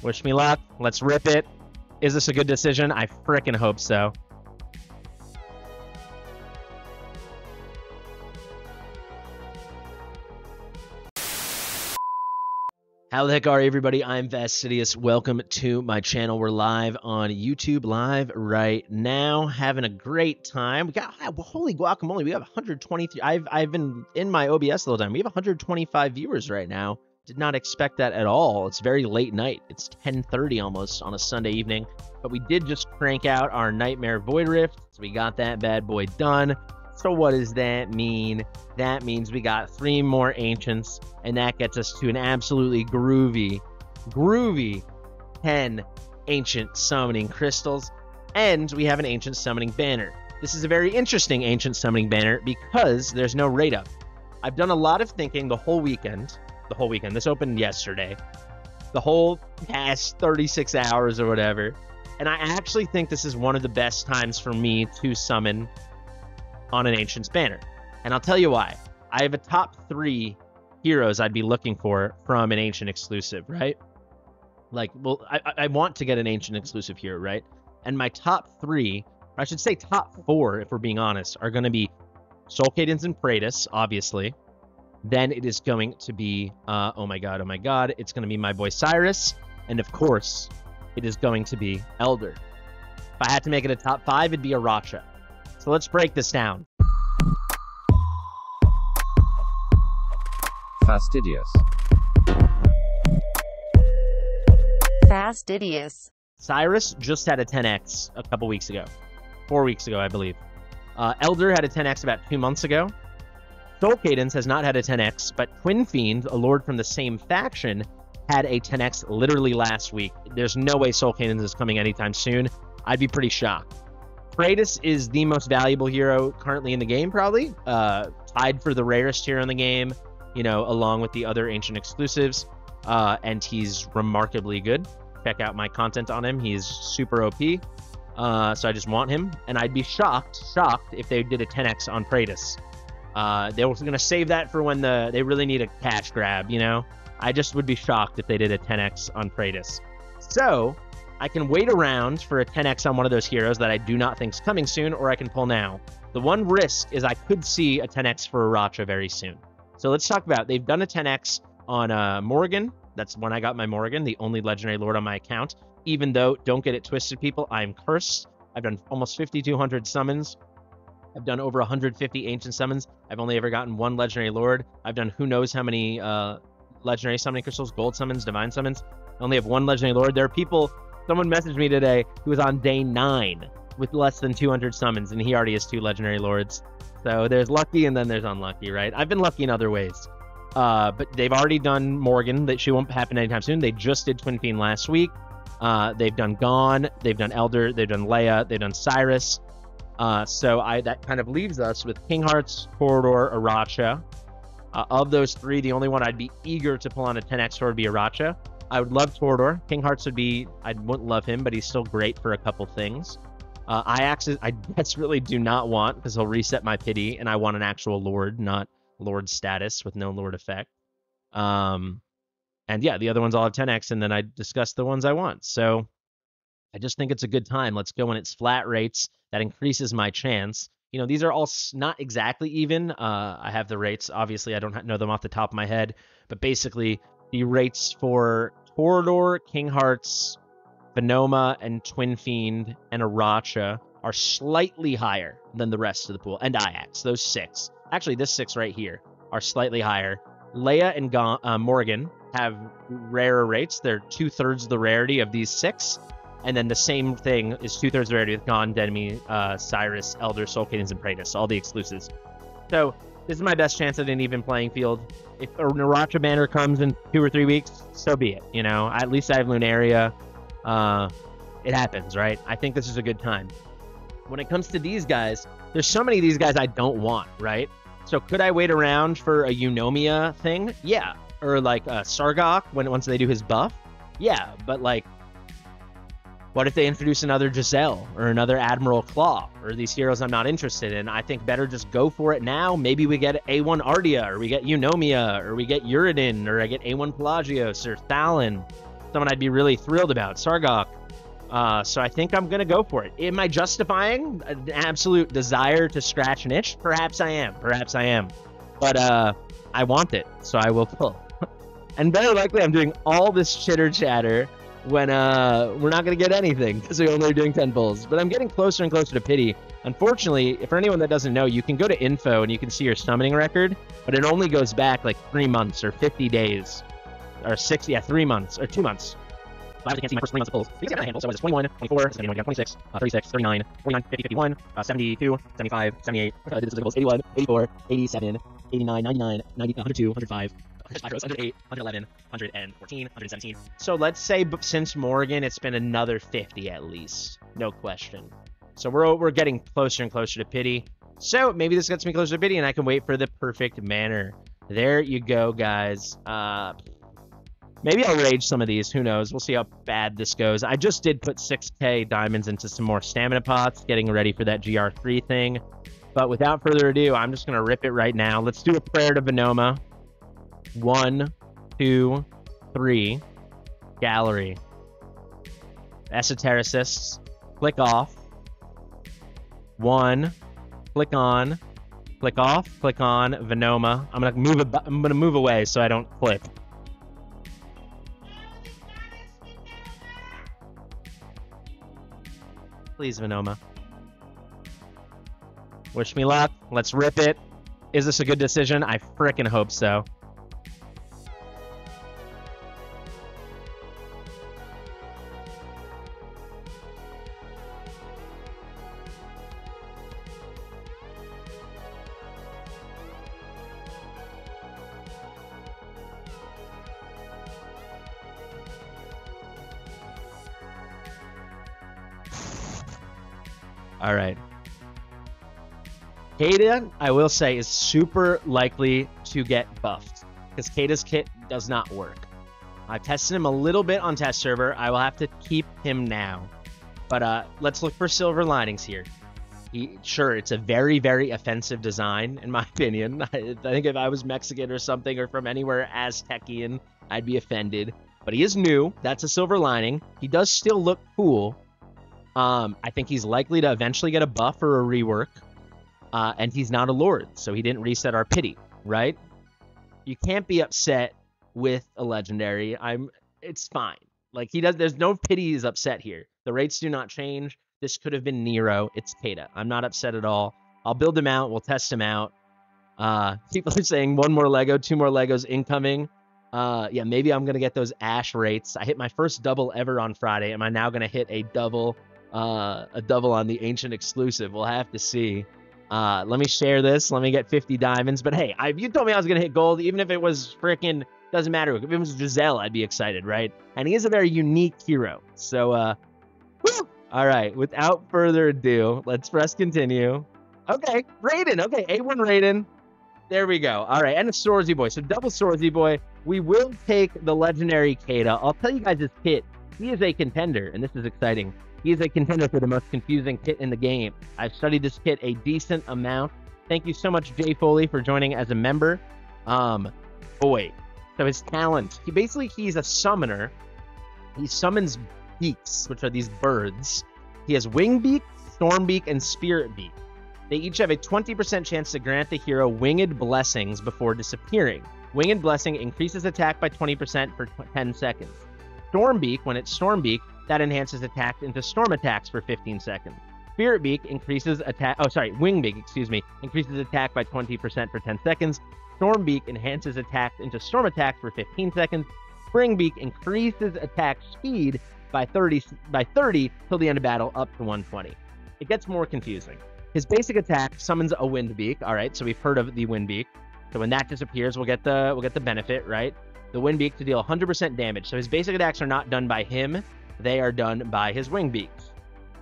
Wish me luck. Let's rip it. Is this a good decision? I frickin' hope so. How the heck are you, everybody? I'm Fastidious. Welcome to my channel. We're live on YouTube live right now, having a great time. We got, holy guacamole, we have 123. I've been in my OBS the whole time. We have 125 viewers right now. Did not expect that at all. It's very late night. It's 10:30 almost on a Sunday evening, but we did just crank out our Nightmare Void Rift, so we got that bad boy done. So what does that mean? That means we got 3 more Ancients, and that gets us to an absolutely groovy 10 Ancient Summoning Crystals, and we have an Ancient Summoning Banner. This is a very interesting Ancient Summoning Banner because there's no rate up. I've done a lot of thinking the whole weekend. This opened yesterday. The whole past 36 hours or whatever. And I actually think this is one of the best times for me to summon on an Ancient's Banner. And I'll tell you why. I have a top 3 heroes I'd be looking for from an Ancient exclusive, right? Like, well, I want to get an Ancient exclusive hero, right? And my top 3, or I should say top 4, if we're being honest, are going to be Soul Cadence and Praetus, obviously. Then it is going to be, oh my god, it's going to be my boy Cyrus. And of course, it is going to be Elder. If I had to make it a top 5, it'd be Aracha. So let's break this down. Fastidious. Cyrus just had a 10x a couple weeks ago. 4 weeks ago, I believe. Elder had a 10x about 2 months ago. Soul Cadence has not had a 10x, but Twin Fiend, a lord from the same faction, had a 10x literally last week. There's no way Soul Cadence is coming anytime soon. I'd be pretty shocked. Praetus is the most valuable hero currently in the game, probably. Tied for the rarest hero in the game, you know, along with the other Ancient exclusives. And he's remarkably good. Check out my content on him. He's super OP. So I just want him. And I'd be shocked if they did a 10x on Praetus. They were going to save that for when they really need a cash grab, you know? I just would be shocked if they did a 10x on Praetus. So I can wait around for a 10x on one of those heroes that I do not think is coming soon, or I can pull now. The one risk is I could see a 10x for Aracha very soon. So let's talk about, they've done a 10x on Morgan. That's when I got my Morgan, the only legendary lord on my account. Even though, don't get it twisted, people, I'm cursed. I've done almost 5,200 summons. I've done over 150 Ancient summons. I've only ever gotten 1 legendary lord. I've done who knows how many legendary summoning crystals, gold summons, divine summons. I only have 1 legendary lord. There are people, someone messaged me today who was on day 9 with less than 200 summons, and he already has 2 legendary lords. So there's lucky and then there's unlucky, right? I've been lucky in other ways. But they've already done Morgan. That she won't happen anytime soon. They just did Twin Fiend last week. They've done Gone. They've done Elder. They've done Leia. They've done Cyrus. So that kind of leaves us with King Hearts, Torador, Aracha. Of those 3, the only one I'd be eager to pull on a 10x for would be Aracha. I would love Torador. King Hearts would be, I wouldn't love him, but he's still great for a couple things. Iax, I desperately do not want, because he'll reset my pity, and I want an actual lord, not lord status with no lord effect. And yeah, the other ones all have 10x, and then I discuss the ones I want. So I just think it's a good time. Let's go when it's flat rates. That increases my chance. You know, these are all not exactly even. I have the rates. Obviously, I don't know them off the top of my head. But basically, the rates for Torador, King Hearts, Venoma, and Twin Fiend, and Aracha are slightly higher than the rest of the pool. And Iax, those 6. Actually, this 6 right here are slightly higher. Leia and Morgan have rarer rates. They're 2/3 the rarity of these 6. And then the same thing is 2/3 rarity with Gone, Denmi, Cyrus, Elder, Soul Cadence, and Praetus, all the exclusives. So this is my best chance at an even playing field. If a Aracha banner comes in 2 or 3 weeks, so be it. You know, at least I have Lunaria. It happens, right? I think this is a good time. When it comes to these guys, there's so many of these guys I don't want, right? So could I wait around for a Eunomia thing? Yeah. Or like Sargok once they do his buff? Yeah, but like, what if they introduce another Giselle or another Admiral Claw or these heroes I'm not interested in? I think better just go for it now. Maybe we get A1 Ardia, or we get Eunomia, or we get Uridin, or I get A1 Pelagios or Thalon. someone I'd be really thrilled about. Sargok. So I think I'm going to go for it. Am I justifying an absolute desire to scratch an itch? Perhaps I am. Perhaps I am. But I want it, so I will pull. And better likely, I'm doing all this chitter chatter when we're not going to get anything because we only are doing 10 pulls. But I'm getting closer and closer to pity. Unfortunately, for anyone that doesn't know, you can go to info and you can see your summoning record, but it only goes back like 3 months or 50 days or 3 months or 2 months. I can't see my first 3 months of pulls. You can see my handle. So it's 21, 24, 26, 36, 39, 49, 50, 51, 72, 75, 78, 81, 84, 87, 89, 99, 90, 102, 105, 108, 111, 114, 117. So let's say since Morgan, it's been another 50 at least. No question. So we're getting closer and closer to pity. So maybe this gets me closer to pity and I can wait for the perfect manner. There you go, guys. Maybe I'll rage some of these. Who knows? We'll see how bad this goes. I just did put 6k diamonds into some more stamina pots, getting ready for that GR3 thing. But without further ado, I'm just going to rip it right now. Let's do a prayer to Venoma. 1, 2, 3. Gallery. Esotericists. Click off. 1. Click on. Click off. Click on. Venoma. I'm gonna move away so I don't click. Please, Venoma. Wish me luck. Let's rip it. Is this a good decision? I frickin' hope so. All right. Kata, I will say, is super likely to get buffed because Kata's kit does not work. I've tested him a little bit on test server. I will have to keep him now. But let's look for silver linings here. Sure, it's a very, very offensive design, in my opinion. I think if I was Mexican or something or from anywhere Aztecian, I'd be offended. But he is new. That's a silver lining. He does still look cool. I think he's likely to eventually get a buff or a rework. And he's not a lord, so he didn't reset our pity, right? You can't be upset with a legendary. It's fine. Like, there's no pity he's upset here. The rates do not change. This could have been Nero. It's Kata. I'm not upset at all. I'll build him out. We'll test him out. People are saying 1 more Lego, 2 more Legos incoming. Yeah, maybe I'm going to get those Ash rates. I hit my first double ever on Friday. Am I now going to hit a double on the Ancient exclusive? We'll have to see. Let me share this. Let me get 50 diamonds. But hey, if you told me I was going to hit gold, even if it was freaking, doesn't matter. If it was Giselle, I'd be excited, right? And he is a very unique hero. So, woo! All right, without further ado, let's press continue. Okay, Raiden. Okay, A1 Raiden. There we go. All right, and a Swordsy Boy. So double Swordsy Boy. We will take the legendary Kata. I'll tell you guys his kit. He is a contender, and this is exciting. He is a contender for the most confusing kit in the game. I've studied this kit a decent amount. Thank you so much, Jay Foley, for joining as a member. Boy. So his talent. He's a summoner. He summons beaks, which are these birds. He has Wing Beak, Storm Beak, and Spirit Beak. They each have a 20% chance to grant the hero winged blessings before disappearing. Winged blessing increases attack by 20% for 10 seconds. Storm Beak, when it's Storm Beak, that enhances attack into storm attacks for 15 seconds. Spirit Beak increases attack. Wing Beak, increases attack by 20% for 10 seconds. Storm Beak enhances attack into storm attacks for 15 seconds. Spring Beak increases attack speed by 30 till the end of battle up to 120. It gets more confusing. His basic attack summons a Wind Beak. All right, so we've heard of the Wind Beak. So when that disappears, we'll get the benefit, right? The Wind Beak to deal 100% damage. So his basic attacks are not done by him. They are done by his Wing Beaks.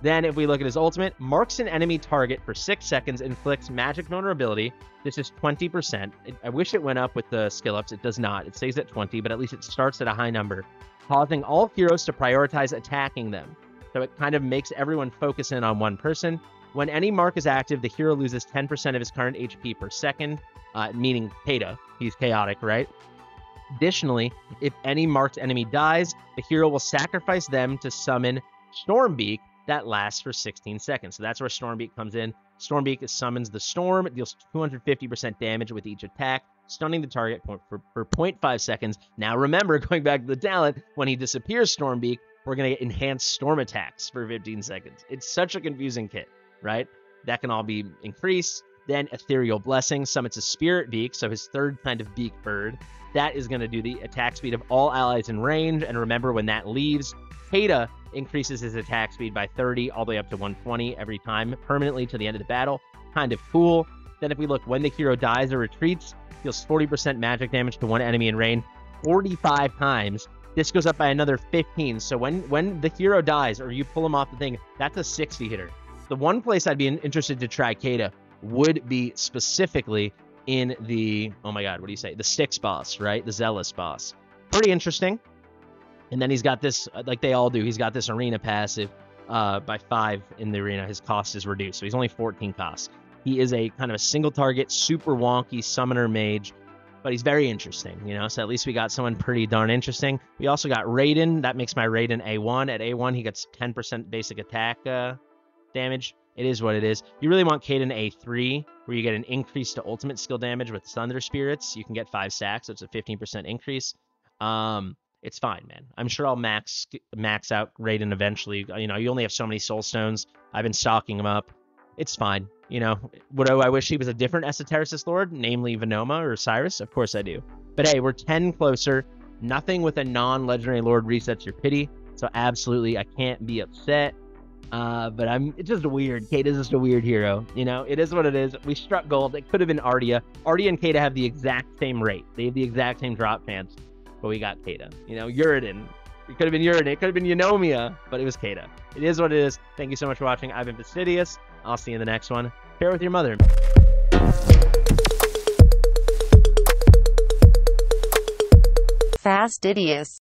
Then if we look at his ultimate, marks an enemy target for 6 seconds, inflicts magic vulnerability. This is 20%. I wish it went up with the skill ups. It does not. It stays at 20, but at least it starts at a high number, causing all heroes to prioritize attacking them. So it kind of makes everyone focus in on one person. When any mark is active, the hero loses 10% of his current HP per second, meaning Kata. He's chaotic, right? Additionally, if any marked enemy dies, the hero will sacrifice them to summon Stormbeak that lasts for 16 seconds. So that's where Stormbeak comes in. Stormbeak summons the storm, it deals 250% damage with each attack, stunning the target for 0.5 seconds. Now remember, going back to the talent, when he disappears Stormbeak, we're going to get enhanced storm attacks for 15 seconds. It's such a confusing kit, right? That can all be increased. Then Ethereal Blessing summons a Spirit Beak, so his third kind of beak bird. That is going to do the attack speed of all allies in range. And remember, when that leaves, Kata increases his attack speed by 30 all the way up to 120 every time, permanently to the end of the battle. Kind of cool. Then if we look, when the hero dies or retreats, deals 40% magic damage to one enemy in range 45 times. This goes up by another 15. So when the hero dies or you pull him off the thing, that's a 60 hitter. The one place I'd be interested to try Kata would be specifically in the, oh my god, what do you say? The Styx boss, right? The Zealous boss. Pretty interesting. And then he's got this, like they all do, he's got this arena passive by 5 in the arena. His cost is reduced, so he's only 14 costs. He is a kind of a single target, super wonky summoner mage, but he's very interesting, you know? So at least we got someone pretty darn interesting. We also got Raiden. That makes my Raiden A1. At A1, he gets 10% basic attack damage. It is what it is. You really want Kaden A3, where you get an increase to ultimate skill damage with Thunder Spirits. You can get 5 stacks, so it's a 15% increase. It's fine, man. I'm sure I'll max out Raiden eventually. You know, you only have so many soul stones. I've been stocking them up. It's fine. You know, would I wish he was a different Esotericist Lord, namely Venoma or Cyrus? Of course I do. But hey, we're 10 closer. Nothing with a non-legendary Lord resets your pity. So absolutely, I can't be upset. But it's just weird. Kata's just a weird hero. You know, it is what it is. We struck gold. It could have been Ardia. Ardia and Kata have the exact same rate. They have the exact same drop chance. But we got Kata. You know, Uridin. It could have been Uridin. It could have been Eunomia. But it was Kata. It is what it is. Thank you so much for watching. I've been Fastidious. I'll see you in the next one. Share with your mother. Fastidious.